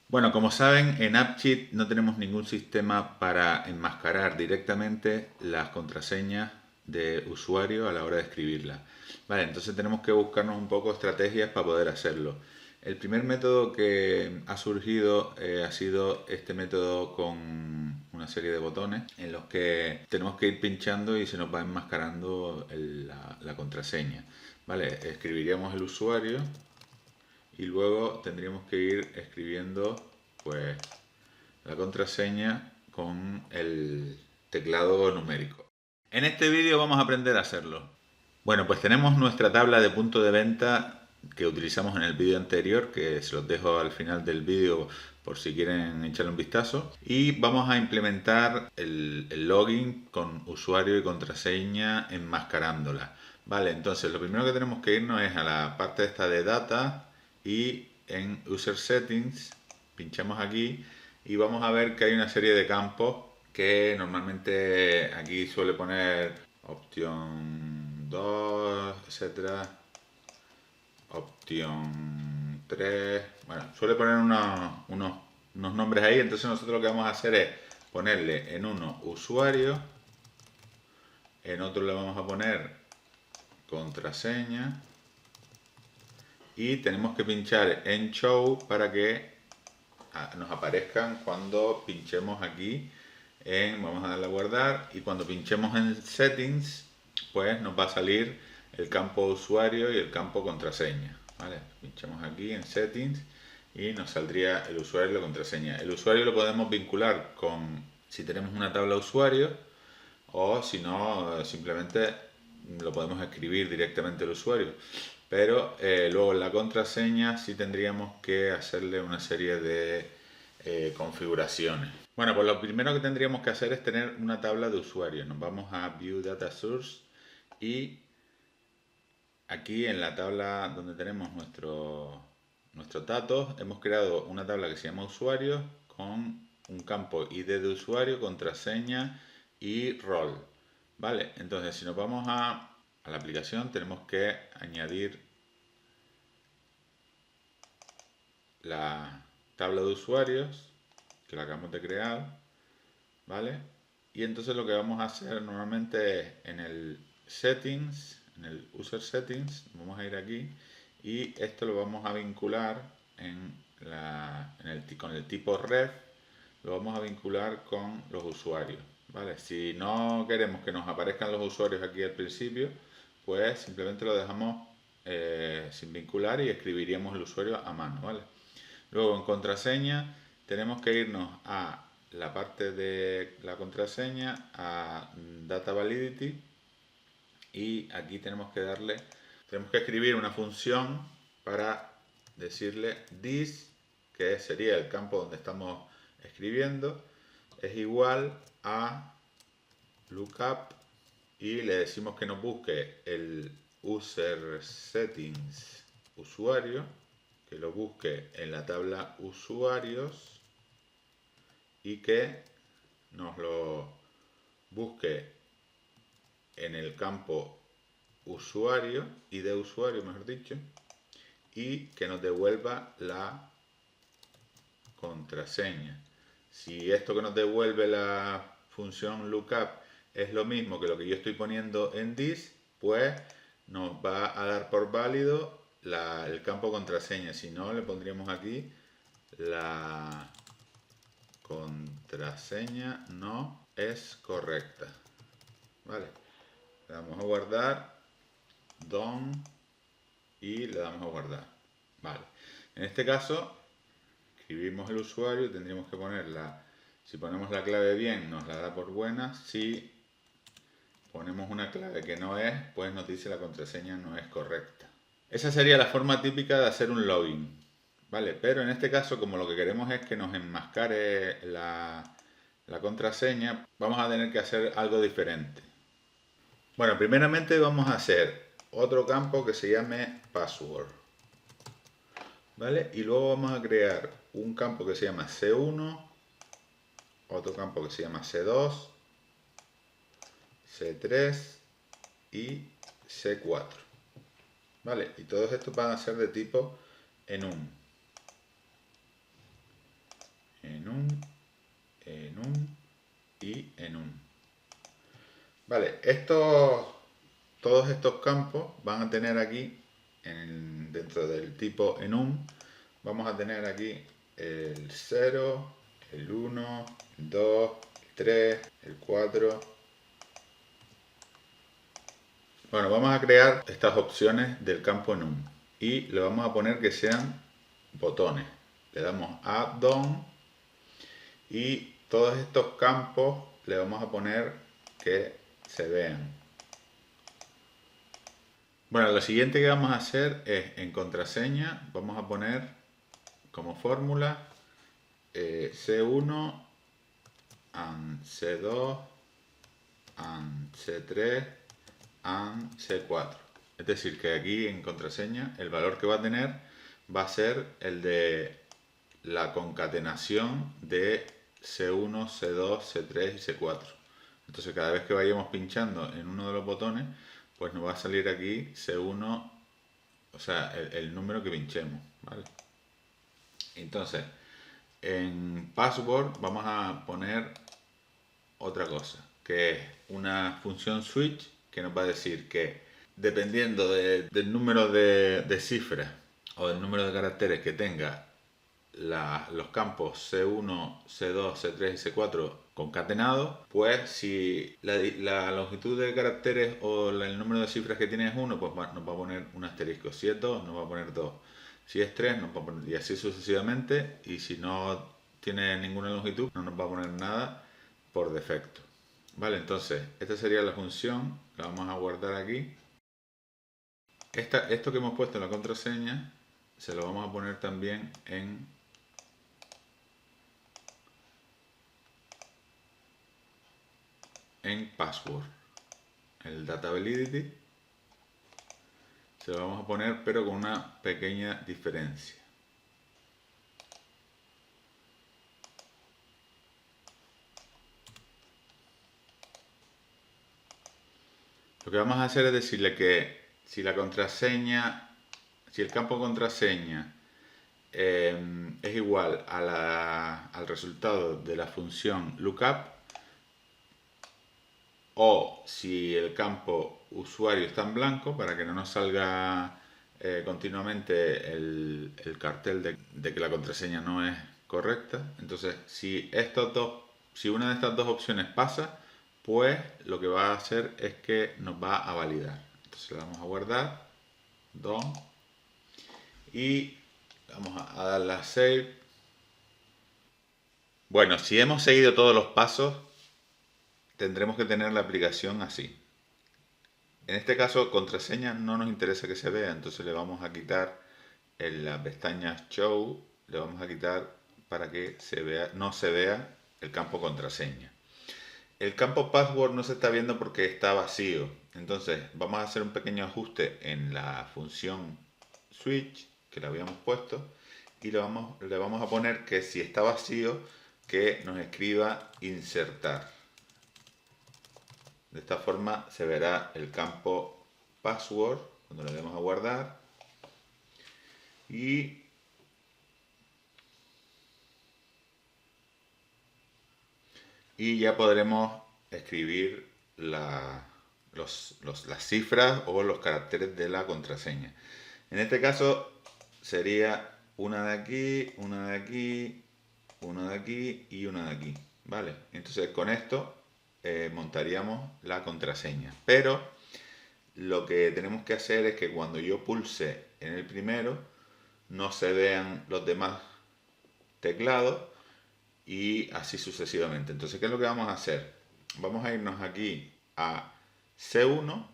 Bueno, como saben, en AppCheat no tenemos ningún sistema para enmascarar directamente las contraseñas de usuario a la hora de escribirlas. Vale, entonces tenemos que buscarnos un poco estrategias para poder hacerlo. El primer método que ha surgido ha sido este método con una serie de botones en los que tenemos que ir pinchando y se nos va enmascarando la contraseña. Vale, escribiríamos el usuario y luego tendríamos que ir escribiendo pues la contraseña con el teclado numérico. En este vídeo vamos a aprender a hacerlo. Bueno, pues tenemos nuestra tabla de punto de venta que utilizamos en el vídeo anterior, que se los dejo al final del vídeo por si quieren echarle un vistazo. Y vamos a implementar el login con usuario y contraseña enmascarándola. Vale, entonces lo primero que tenemos que irnos es a la parte esta de data y en user settings pinchamos aquí y vamos a ver que hay una serie de campos que normalmente aquí suele poner opción 2, etcétera, opción 3, bueno, suele poner unos nombres ahí, entonces nosotros lo que vamos a hacer es ponerle en uno usuario, en otro le vamos a poner contraseña y tenemos que pinchar en show para que nos aparezcan cuando pinchemos aquí vamos a darle a guardar y cuando pinchemos en settings pues nos va a salir el campo usuario y el campo contraseña, ¿vale? Pinchamos aquí en settings y nos saldría el usuario y la contraseña. El usuario lo podemos vincular con si tenemos una tabla de usuarios o si no simplemente lo podemos escribir directamente al usuario, pero luego en la contraseña sí tendríamos que hacerle una serie de configuraciones. Bueno, pues lo primero que tendríamos que hacer es tener una tabla de usuarios. Nos vamos a View Data Source y aquí en la tabla donde tenemos nuestros datos hemos creado una tabla que se llama usuarios con un campo ID de usuario, contraseña y rol. Vale, entonces si nos vamos a la aplicación tenemos que añadir la tabla de usuarios que la acabamos de crear, ¿vale? Y entonces lo que vamos a hacer normalmente es en el settings, en el user settings, vamos a ir aquí y esto lo vamos a vincular con el tipo ref, lo vamos a vincular con los usuarios, ¿vale? Si no queremos que nos aparezcan los usuarios aquí al principio, pues simplemente lo dejamos sin vincular y escribiríamos el usuario a mano, ¿vale? Luego en contraseña tenemos que irnos a la parte de la contraseña, a Data Validity y aquí tenemos que escribir una función para decirle this, que sería el campo donde estamos escribiendo, es igual a lookup y le decimos que nos busque el user settings usuario, que lo busque en la tabla usuarios y que nos lo busque en el campo usuario, ID de usuario mejor dicho, y que nos devuelva la contraseña. Si esto que nos devuelve la función lookup es lo mismo que lo que yo estoy poniendo en this, pues nos va a dar por válido el campo contraseña. Si no, le pondríamos aquí la contraseña no es correcta. Vale, le damos a guardar, done y le damos a guardar. Vale, en este caso escribimos el usuario y tendríamos que ponerla, si ponemos la clave bien nos la da por buena, si ponemos una clave que no es, pues nos dice la contraseña no es correcta. Esa sería la forma típica de hacer un login, ¿vale? Pero en este caso, como lo que queremos es que nos enmascare la contraseña, vamos a tener que hacer algo diferente. Bueno, primeramente vamos a hacer otro campo que se llame password, ¿vale? Y luego vamos a crear un campo que se llama C1, otro campo que se llama C2, C3 y C4, ¿vale? Y todos estos van a ser de tipo enum. Vale, todos estos campos van a tener aquí, dentro del tipo enum, vamos a tener aquí el 0, el 1, el 2, el 3, el 4. Bueno, vamos a crear estas opciones del campo enum y le vamos a poner que sean botones. Le damos add down y todos estos campos le vamos a poner que se vean. Bueno, lo siguiente que vamos a hacer es en contraseña, vamos a poner como fórmula C1 and C2 and C3 and C4. Es decir, que aquí en contraseña el valor que va a tener va a ser el de la concatenación de C1, C2, C3 y C4. Entonces cada vez que vayamos pinchando en uno de los botones, pues nos va a salir aquí C1, o sea, el número que pinchemos, ¿vale? Entonces, en password vamos a poner otra cosa, que es una función switch que nos va a decir que dependiendo del número de cifras o del número de caracteres que tenga los campos C1, C2, C3 y C4 concatenados, pues si la longitud de caracteres o el número de cifras que tiene es 1, pues nos va a poner un asterisco. Si es 2, nos va a poner 2. Si es 3, nos va a poner, y así sucesivamente. Y si no tiene ninguna longitud, no nos va a poner nada por defecto. Vale, entonces, esta sería la función. La vamos a guardar aquí. Esto que hemos puesto en la contraseña, se lo vamos a poner también en password. El data validity se lo vamos a poner, pero con una pequeña diferencia. Lo que vamos a hacer es decirle que si la contraseña, si el campo contraseña es igual al resultado de la función lookup, o si el campo usuario está en blanco, para que no nos salga continuamente el cartel de que la contraseña no es correcta. Entonces, si una de estas dos opciones pasa, pues lo que va a hacer es que nos va a validar. Entonces le vamos a guardar, done, y vamos a darle a save. Bueno, si hemos seguido todos los pasos, tendremos que tener la aplicación así. En este caso, contraseña no nos interesa que se vea, entonces le vamos a quitar en la pestaña Show, le vamos a quitar para que no se vea el campo contraseña. El campo password no se está viendo porque está vacío, entonces vamos a hacer un pequeño ajuste en la función switch que le habíamos puesto y le vamos a poner que si está vacío, que nos escriba insertar. De esta forma se verá el campo password cuando le demos a guardar y ya podremos escribir las cifras o los caracteres de la contraseña. En este caso sería una de aquí, una de aquí, una de aquí y una de aquí, ¿vale? Entonces con esto montaríamos la contraseña. Pero lo que tenemos que hacer es que cuando yo pulse en el primero no se vean los demás teclados y así sucesivamente. Entonces, ¿qué es lo que vamos a hacer? Vamos a irnos aquí a C1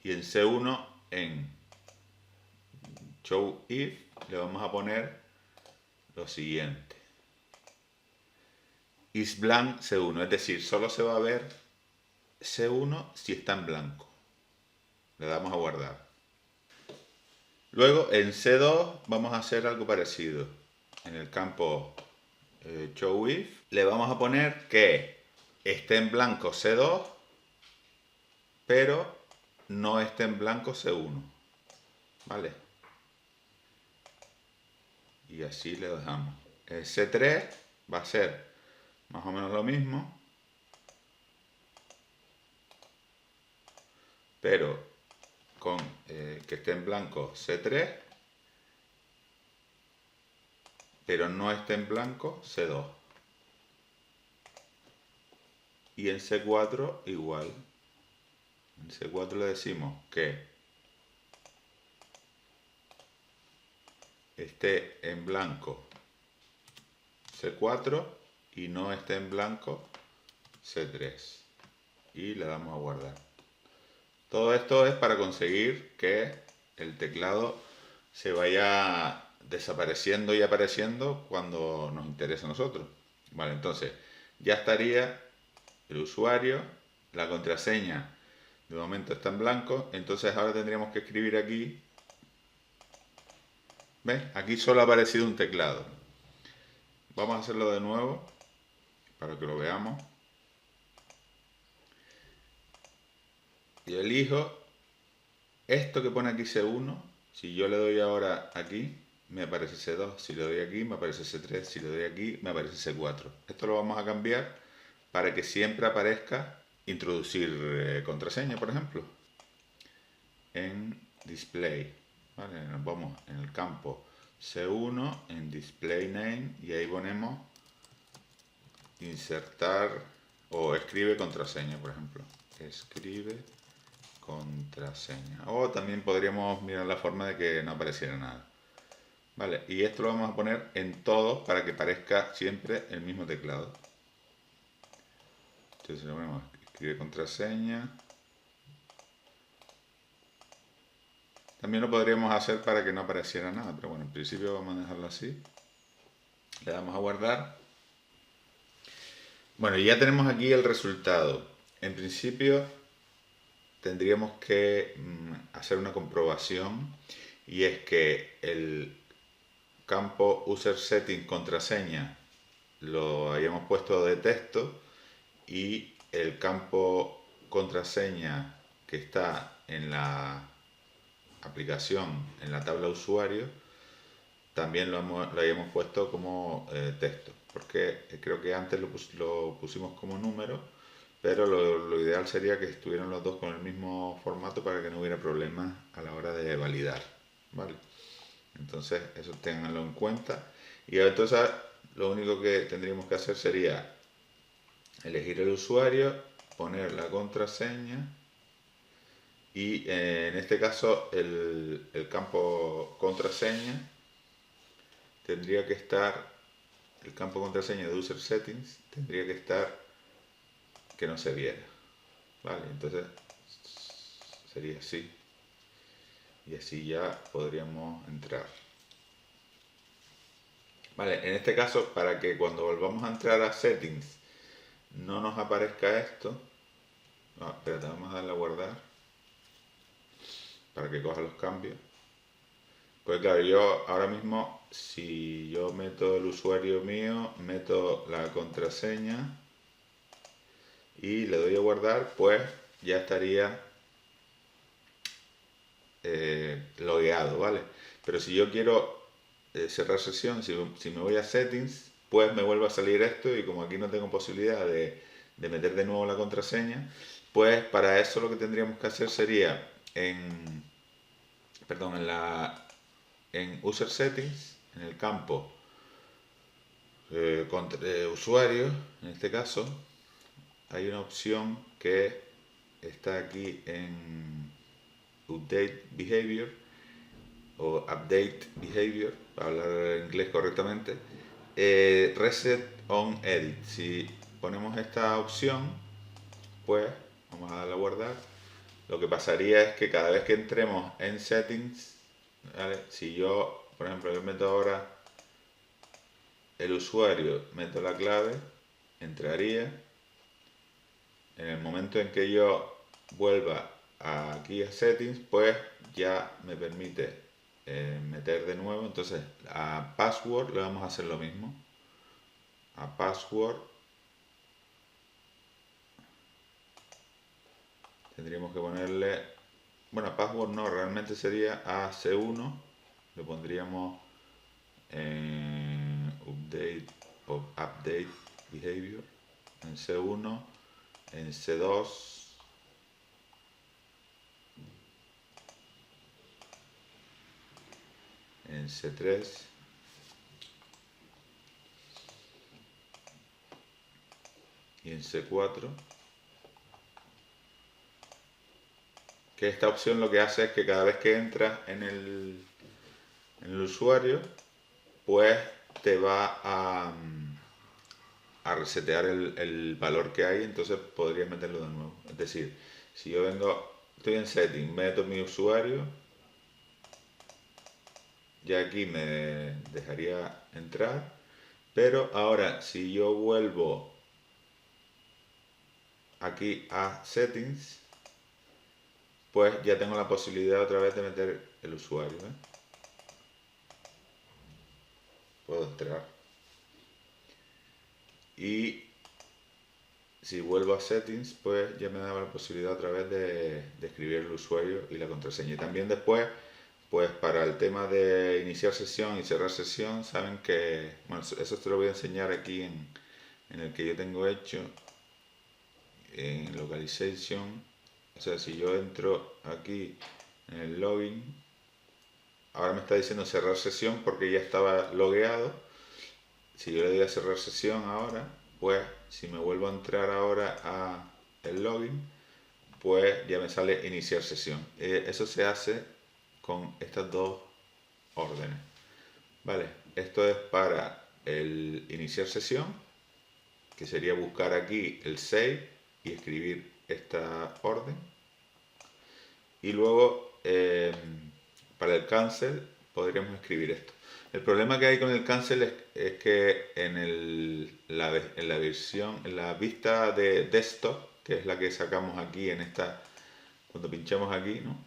y en C1 en Show If le vamos a poner lo siguiente. Is blank C1, es decir, solo se va a ver C1 si está en blanco. Le damos a guardar. Luego en C2 vamos a hacer algo parecido. En el campo Show If le vamos a poner que esté en blanco C2, pero no esté en blanco C1. ¿Vale? Y así le dejamos. El C3 va a ser más o menos lo mismo. pero con que esté en blanco C3, pero no esté en blanco C2. Y en C4 igual. En C4 le decimos que esté en blanco C4 y no esté en blanco C3. Y le damos a guardar. Todo esto es para conseguir que el teclado se vaya desapareciendo y apareciendo cuando nos interese a nosotros. Vale, entonces ya estaría el usuario, la contraseña de momento está en blanco, entonces ahora tendríamos que escribir aquí. ¿Ves? Aquí solo ha aparecido un teclado. Vamos a hacerlo de nuevo para que lo veamos. Y elijo esto que pone aquí C1. Si yo le doy ahora aquí, me aparece C2. Si le doy aquí, me aparece C3. Si le doy aquí, me aparece C4. Esto lo vamos a cambiar para que siempre aparezca introducir contraseña, por ejemplo. En display. ¿Vale? Nos vamos en el campo C1, en display name, y ahí ponemos insertar o escribe contraseña, por ejemplo. Escribe contraseña. O también podríamos mirar la forma de que no apareciera nada. Vale, y esto lo vamos a poner en todos para que parezca siempre el mismo teclado. Entonces le ponemos escribe contraseña. También lo podríamos hacer para que no apareciera nada, pero bueno, en principio vamos a dejarlo así. Le damos a guardar. Bueno, y ya tenemos aquí el resultado. En principio tendríamos que hacer una comprobación, y es que el campo user setting contraseña lo hayamos puesto de texto y el campo contraseña que está en la aplicación, en la tabla usuario, también lo hayamos puesto como texto, porque creo que antes lo pusimos como número, pero lo ideal sería que estuvieran los dos con el mismo formato para que no hubiera problemas a la hora de validar, ¿vale? Entonces eso ténganlo en cuenta. Y entonces lo único que tendríamos que hacer sería elegir el usuario, poner la contraseña y en este caso el campo contraseña tendría que estar, el campo contraseña de user settings tendría que estar que no se viera. Vale, entonces sería así. Y así ya podríamos entrar. Vale, en este caso, para que cuando volvamos a entrar a settings no nos aparezca esto. No, espérate, vamos a darle a guardar para que coja los cambios. Pues claro, yo ahora mismo, si yo meto el usuario mío, meto la contraseña y le doy a guardar, pues ya estaría logueado, ¿vale? Pero si yo quiero cerrar sesión, si me voy a settings, pues me vuelve a salir esto, y como aquí no tengo posibilidad de meter de nuevo la contraseña, pues para eso lo que tendríamos que hacer sería en user settings, en el campo usuario, en este caso, hay una opción que está aquí en update behavior o update behavior, para hablar inglés correctamente, reset on edit. Si ponemos esta opción, pues vamos a darle a guardar. Lo que pasaría es que cada vez que entremos en settings, ¿vale? Si yo, por ejemplo, yo meto ahora el usuario, meto la clave, entraría. En el momento en que yo vuelva aquí a settings, pues ya me permite meter de nuevo. Entonces a password le vamos a hacer lo mismo. A password tendríamos que ponerle, bueno, a password no, realmente sería a C1, le pondríamos update behavior en C1, en C2 en C3 y en C4, que esta opción lo que hace es que cada vez que entras en el usuario, pues te va a resetear el valor que hay, entonces podrías meterlo de nuevo. Es decir, si yo estoy en setting, meto mi usuario, ya aquí me dejaría entrar, pero ahora si yo vuelvo aquí a settings, pues ya tengo la posibilidad otra vez de meter el usuario, ¿eh? Puedo entrar. Y si vuelvo a settings, pues ya me da la posibilidad otra vez de escribir el usuario y la contraseña. Y también después, pues para el tema de iniciar sesión y cerrar sesión, saben que, bueno, eso te lo voy a enseñar aquí en el que yo tengo hecho, en localization. O sea, si yo entro aquí en el login, ahora me está diciendo cerrar sesión porque ya estaba logueado. Si yo le doy a cerrar sesión ahora, pues si me vuelvo a entrar ahora a el login, pues ya me sale iniciar sesión. Eso se hace con estas dos órdenes. Vale, esto es para el iniciar sesión, que sería buscar aquí el save y escribir esta orden. Y luego para el cancel podríamos escribir esto. El problema que hay con el cancel es que en la versión, en la vista de desktop, que es la que sacamos aquí en esta, cuando pinchamos aquí, ¿no?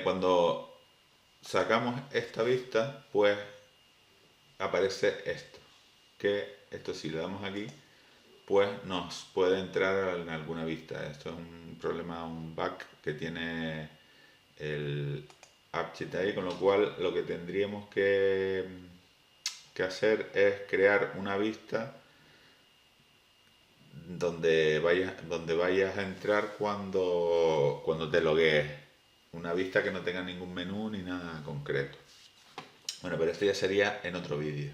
Cuando sacamos esta vista, pues aparece esto. Que esto si le damos aquí, pues nos puede entrar en alguna vista. Esto es un problema, un bug que tiene el AppCheat ahí, con lo cual lo que tendríamos que hacer es crear una vista donde vayas a entrar cuando te loguees. Una vista que no tenga ningún menú ni nada concreto. Bueno, pero esto ya sería en otro vídeo.